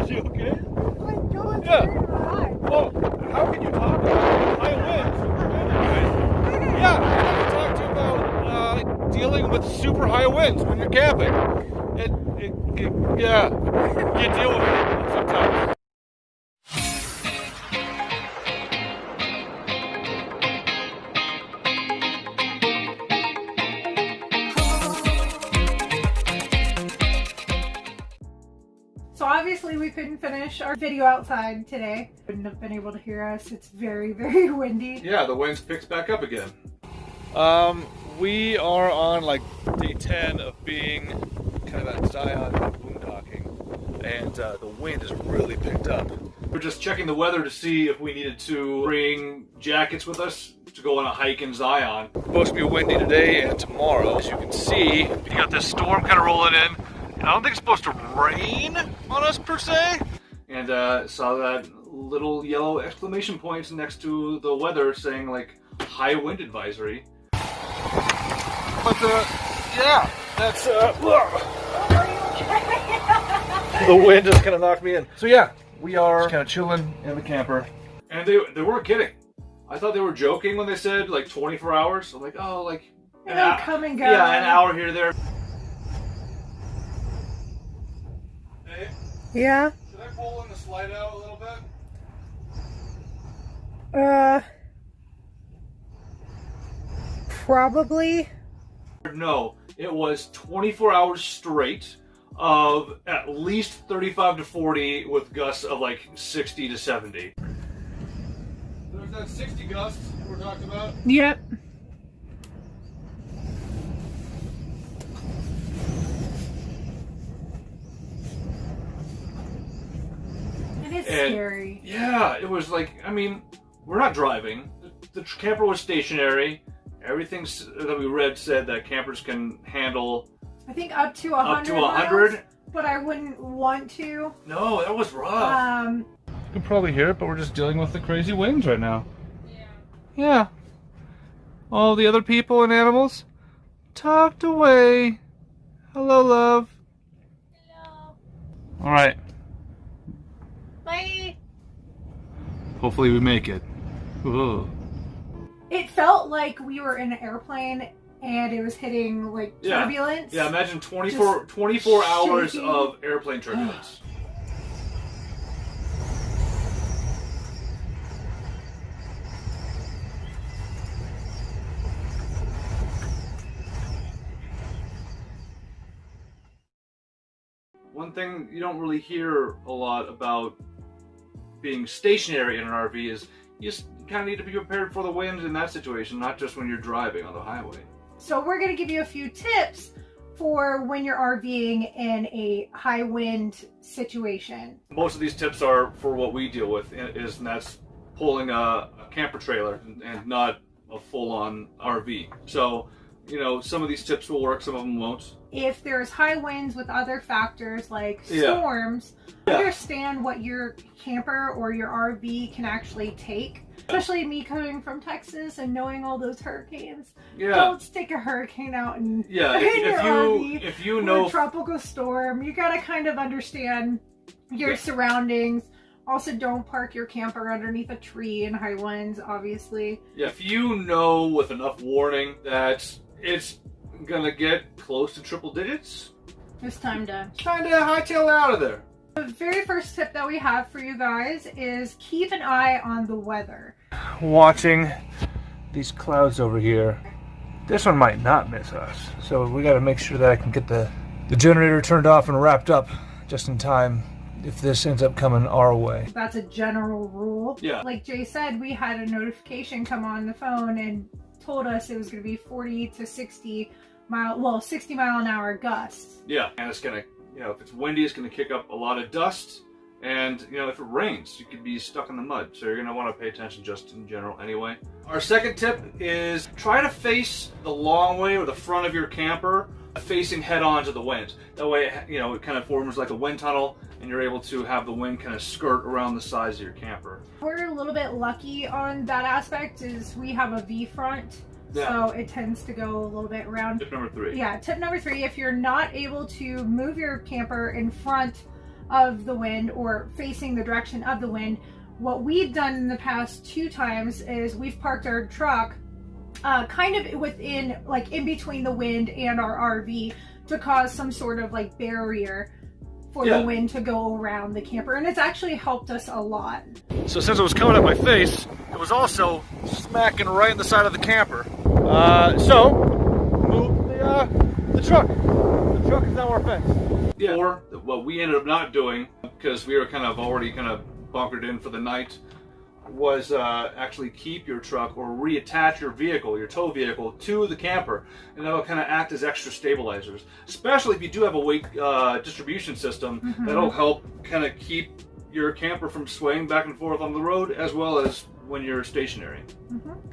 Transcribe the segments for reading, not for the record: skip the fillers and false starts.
you okay? I'm going Yeah. very high. Well, how can you talk about high winds? Yeah, I have to talk to you about dealing with super high winds when you're camping. Yeah, you deal with it sometimes. So obviously we couldn't finish our video outside today. Wouldn't have been able to hear us. It's very, very windy. Yeah, the winds picked back up again. We are on like day 10 of being kind of at Zion boondocking, and the wind has really picked up. We're just checking the weather to see if we needed to bring jackets with us to go on a hike in Zion. It's supposed to be windy today and tomorrow. As you can see, you got this storm kind of rolling in. I don't think it's supposed to rain on us per se. And saw that little yellow exclamation point next to the weather saying like high wind advisory. But yeah, that's the wind just kind of knocked me in. So yeah, we are just kind of chilling in the camper. And they weren't kidding. I thought they were joking when they said like 24 hours. I'm like, oh, like It'll come and go. Yeah, an hour here or there. Hey, Yeah. should I pull in the slide out a little bit? Probably. No, it was 24 hours straight of at least 35 to 40 with gusts of like 60 to 70. There's that 60 gusts we're talking about. Yep. It is scary. Yeah, it was like, I mean, we're not driving. The camper was stationary. Everything that we read said that campers can handle I think up to 100. up to 100. Miles, but I wouldn't want to. No, that was rough. You can probably hear it, but we're just dealing with the crazy winds right now. Yeah. Yeah. All the other people and animals tucked away. Hello, love. Hello. All right. Bye. Hopefully we make it. Whoa. It felt like we were in an airplane and it was hitting like turbulence. Yeah, imagine 24 hours shaking. of airplane turbulence. One thing you don't really hear a lot about being stationary in an RV is you just kind of need to be prepared for the wind in that situation, not just when you're driving on the highway. So we're going to give you a few tips for when you're RVing in a high wind situation. Most of these tips are for what we deal with, and that's pulling a camper trailer and not a full-on RV. So, you know, some of these tips will work, some of them won't. If there's high winds with other factors like storms, understand what your camper or your RV can actually take. Especially me coming from Texas and knowing all those hurricanes. Yeah. Don't stick a hurricane out in, Yeah, RV if you or know a tropical storm. You gotta kind of understand your surroundings. Also, don't park your camper underneath a tree in high winds, obviously. Yeah, if you know with enough warning that it's gonna get close to triple digits, It's time to hightail it out of there. The very first tip that we have for you guys is keep an eye on the weather. Watching these clouds over here. This one might not miss us, so we got to make sure that I can get the generator turned off and wrapped up just in time if this ends up coming our way. That's a general rule. Yeah. Like Jay said, we had a notification come on the phone and told us it was going to be 40 to 60 mile an hour gusts. Yeah, and it's gonna, you know, if it's windy, it's gonna kick up a lot of dust, and you know, if it rains, you could be stuck in the mud. So you're gonna want to pay attention just in general anyway. Our second tip is try to face the long way or the front of your camper facing head on to the wind. That way, you know, it kind of forms like a wind tunnel, and you're able to have the wind kind of skirt around the sides of your camper. We're a little bit lucky on that aspect, is we have a V front. So it tends to go a little bit around. Tip number 3. Yeah, tip number 3, if you're not able to move your camper in front of the wind or facing the direction of the wind. What we've done in the past 2 times is we've parked our truck kind of within, like in between the wind and our RV to cause some sort of like barrier for the wind to go around the camper, and it's actually helped us a lot. So since it was coming at my face, it was also smacking right in the side of the camper. So move the truck. The truck is now our fence. Yeah. Or what we ended up not doing, because we were kind of already kind of bunkered in for the night, was actually keep your truck or reattach your vehicle, your tow vehicle, to the camper, and that'll kind of act as extra stabilizers. Especially if you do have a weight distribution system, that'll help kind of keep your camper from swaying back and forth on the road, as well as when you're stationary.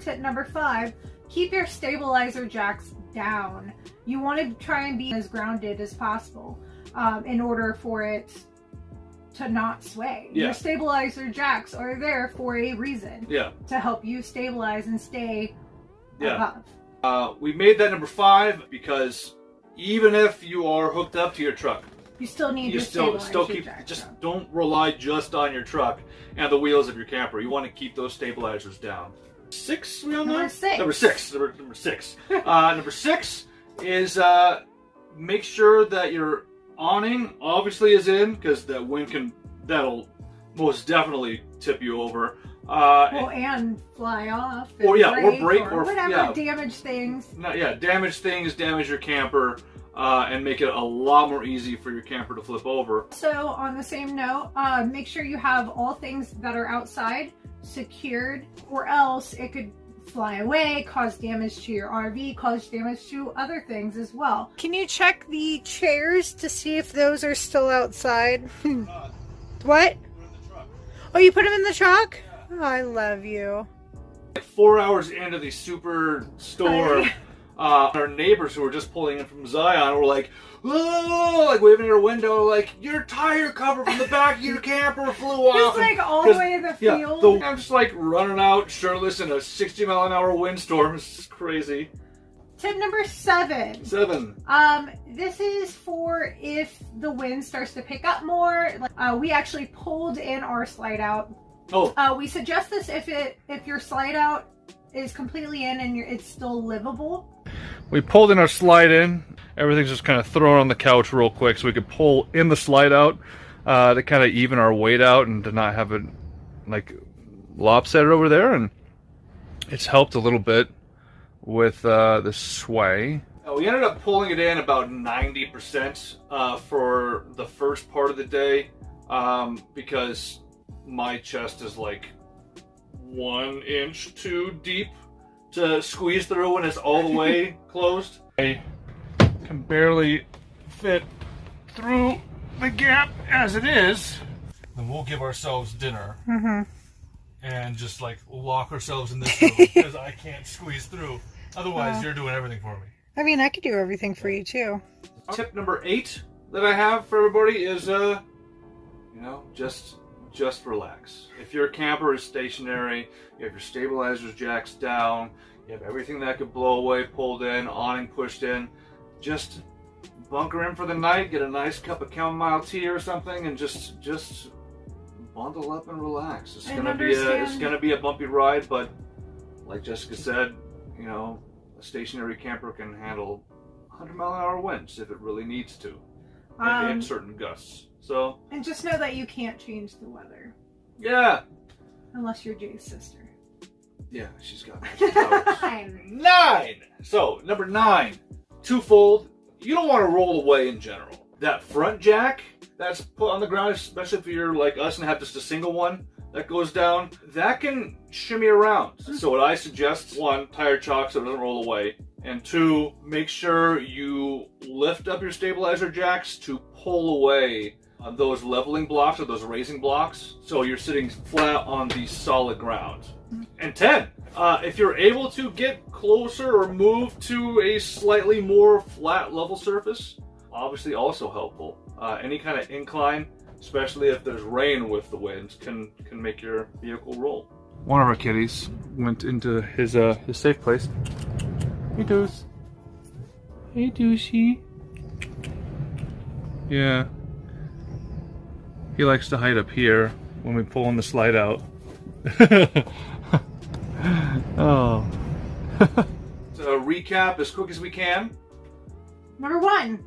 Tip number 5, keep your stabilizer jacks down. You want to try and be as grounded as possible in order for it to not sway. Your stabilizer jacks are there for a reason. To help you stabilize and stay above. We made that number 5 because even if you are hooked up to your truck, you still need your still keep jacks just down. Don't rely just on your truck and the wheels of your camper. You want to keep those stabilizers down. 6, we on Number that? 6. Number 6. Number 6. Number 6 is make sure that your awning obviously is in, because that wind that'll most definitely tip you over. And fly off. Or break or whatever, damage things. Damage things, damage your camper, and make it a lot more easy for your camper to flip over. So on the same note, make sure you have all things that are outside secured, or else it could fly away, cause damage to your RV, cause damage to other things as well. Can you check the chairs to see if those are still outside? What? Oh, you put them in the truck? Oh, I love you. 4 hours into the super storm, our neighbors who were just pulling in from Zion were like, "Oh!" like waving at our window, like, "Your tire cover from the back of your camper flew off." It's like all the way in the field. I'm just like running out shirtless in a 60-mile-an-hour windstorm. It's crazy. Tip number 7. This is for if the wind starts to pick up more. We actually pulled in our slide out. We suggest this if your slide out is completely in and it's still livable. We pulled in our slide in. Everything's just kind of thrown on the couch real quick, so we could pull in the slide out to kind of even our weight out and to not have it like lopsided over there. And it's helped a little bit with the sway. We ended up pulling it in about 90% for the first part of the day because my chest is like 1 inch too deep to squeeze through when it's all the way closed. I can barely fit through the gap as it is. Then we'll give ourselves dinner and just like lock ourselves in this room because I can't squeeze through. Otherwise, you're doing everything for me. I mean, I could do everything for you too. Tip number 8 that I have for everybody is, just relax. If your camper is stationary, you have your stabilizers jacks down, you have everything that could blow away pulled in, awning pushed in, just bunker in for the night, get a nice cup of chamomile tea or something, and just bundle up and relax. It's gonna be a bumpy ride, but like Jessica said, a stationary camper can handle 100-mile-an-hour winds if it really needs to, and certain gusts. So, and just know that you can't change the weather. Yeah. Unless you're Jay's sister. Yeah, she's got magic powers. 9. So, number 9, twofold. You don't want to roll away in general. That front jack that's put on the ground, especially if you're like us and have just a single one that goes down, that can shimmy around. So what I suggest, 1, tire chocks so it doesn't roll away. And 2, make sure you lift up your stabilizer jacks to pull away those leveling blocks or those raising blocks, so you're sitting flat on the solid ground. And 10, if you're able to get closer or move to a slightly more flat level surface, obviously also helpful. Any kind of incline, especially if there's rain with the wind, can make your vehicle roll. One of our kitties went into his safe place. Hey, Deuce. Hey, Douchey. Yeah. He likes to hide up here when we pull in the slide out. Oh. So recap as quick as we can. Number 1,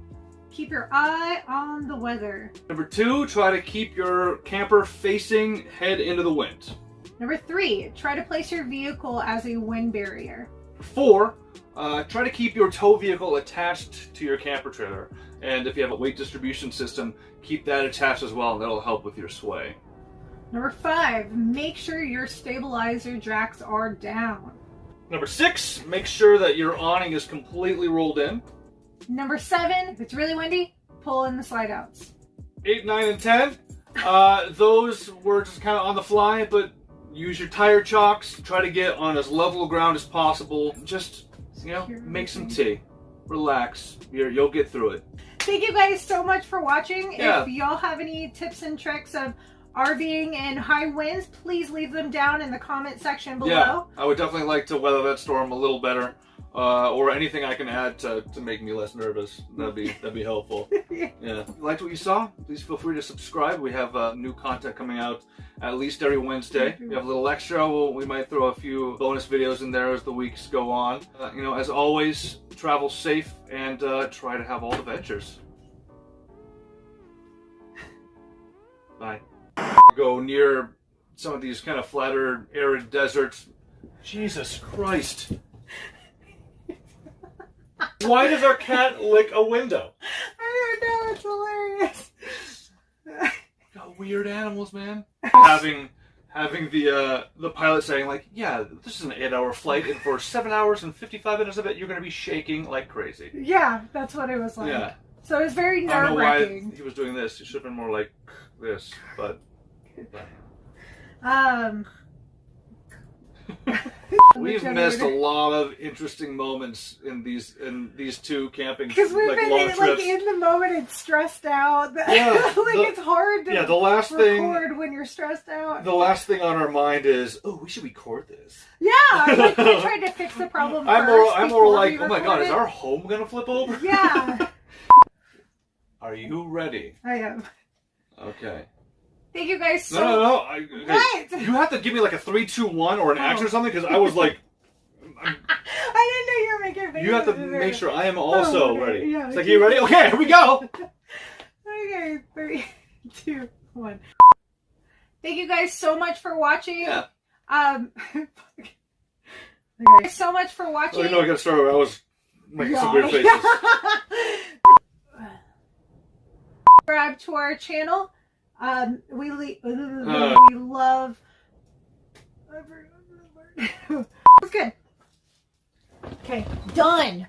keep your eye on the weather. Number 2, try to keep your camper facing head into the wind. Number 3, try to place your vehicle as a wind barrier. 4, try to keep your tow vehicle attached to your camper trailer. And if you have a weight distribution system, keep that attached as well. That'll help with your sway. Number 5, make sure your stabilizer jacks are down. Number 6, make sure that your awning is completely rolled in. Number 7, if it's really windy, pull in the slide outs. 8, 9, and 10, those were just kind of on the fly, but use your tire chocks. Try to get on as level ground as possible. Just, you know, make some tea. Relax. You'll get through it. Thank you guys so much for watching. Yeah. If y'all have any tips and tricks of RVing in high winds, please leave them down in the comment section below. Yeah, I would definitely like to weather that storm a little better, or anything I can add to make me less nervous. That'd be helpful. Yeah. If you liked what you saw, please feel free to subscribe. We have new content coming out at least every Wednesday. We have a little extra. We might throw a few bonus videos in there as the weeks go on. You know, as always, travel safe and try to have all the adventures. Bye. Go near some of these kind of flatter, arid deserts. Jesus Christ. Why does our cat lick a window? I don't know, it's hilarious. Got weird animals, man. Having the pilot saying like, yeah, this is an 8-hour flight, and for 7 hours and 55 minutes of it, you're going to be shaking like crazy. Yeah, that's what it was like. Yeah. So it was very I don't know why nerve-wracking. he was doing this. He should have been more like this, but... We've missed a lot of interesting moments in these two camping because we've like, been long trips. in the moment and stressed out. Yeah, it's hard to the last record when you're stressed out. The last thing on our mind is, oh, we should record this. Yeah, like we tried to fix the problem I'm first. more like, oh my god, is our home gonna flip over? Yeah. Are you ready? I am. Okay. Thank you guys so much. No. What? You have to give me like a 3, 2, 1 or an action or something, because I was like... I didn't know you were making videos. You have to make sure I am also ready. Yeah, it's like, you ready? Okay, here we go! Okay, 3, 2, 1. Thank you guys so much for watching. Yeah. Okay, so much for watching. Oh, you know, I gotta start over. I was making some weird faces. Subscribe to our channel. We love. It's good. Okay, done.